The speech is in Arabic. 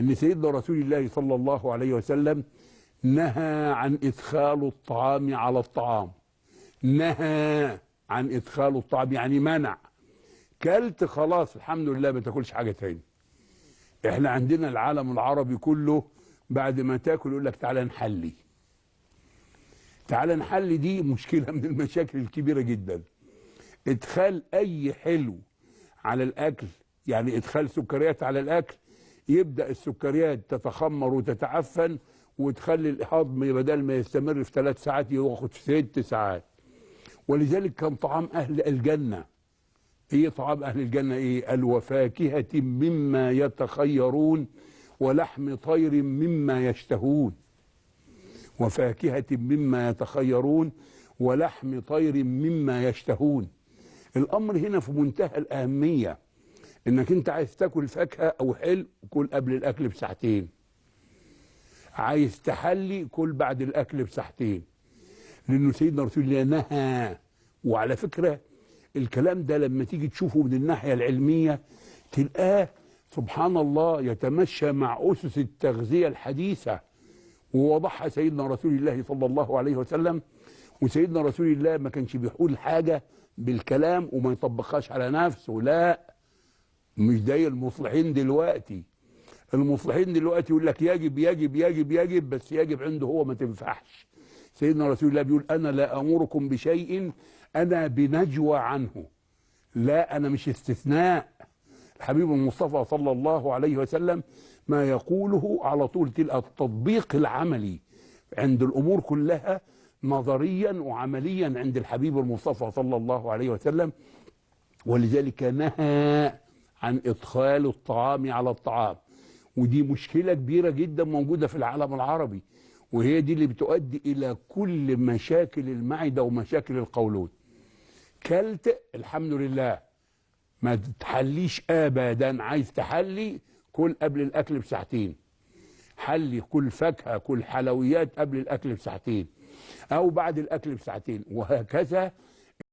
ان سيدنا رسول الله صلى الله عليه وسلم نهى عن ادخال الطعام على الطعام. نهى عن ادخال الطعام يعني منع. كلت خلاص الحمد لله ما تاكلش حاجه تاني. احنا عندنا العالم العربي كله بعد ما تاكل يقول لك تعالى نحلي. تعالى نحلي دي مشكله من المشاكل الكبيره جدا. ادخال اي حلو على الاكل، يعني ادخال سكريات على الاكل، يبدا السكريات تتخمر وتتعفن وتخلي الهضم بدل ما يستمر في 3 ساعات ياخد في 6 ساعات. ولذلك كان طعام اهل الجنه. ايه طعام اهل الجنه؟ ايه؟ قال وفاكهه مما يتخيرون ولحم طير مما يشتهون. وفاكهه مما يتخيرون ولحم طير مما يشتهون. الامر هنا في منتهى الاهميه، انك انت عايز تاكل فاكهه او حلو كل قبل الاكل بساعتين. عايز تحلي كل بعد الاكل بساعتين. لانه سيدنا رسول الله نهى. وعلى فكره الكلام ده لما تيجي تشوفه من الناحيه العلميه تلقاه سبحان الله يتمشى مع اسس التغذيه الحديثه، ووضحها سيدنا رسول الله صلى الله عليه وسلم. وسيدنا رسول الله ما كانش بيقول حاجه بالكلام وما يطبقهاش على نفسه، لا، مش زي المصلحين دلوقتي. المصلحين دلوقتي يقول لك يجب يجب يجب يجب، بس يجب عنده هو ما تنفعش. سيدنا رسول الله بيقول انا لا امركم بشيء انا بنجوى عنه. لا، انا مش استثناء. الحبيب المصطفى صلى الله عليه وسلم ما يقوله على طول تلقى التطبيق العملي عند الامور كلها نظريا وعمليا عند الحبيب المصطفى صلى الله عليه وسلم. ولذلك نهى عن ادخال الطعام على الطعام. ودي مشكله كبيره جدا موجوده في العالم العربي، وهي دي اللي بتؤدي الى كل مشاكل المعده ومشاكل القولون. كلت الحمد لله، ما تحليش ابدا. عايز تحلي كل قبل الاكل بساعتين. حلي كل فاكهه كل حلويات قبل الاكل بساعتين او بعد الاكل بساعتين، وهكذا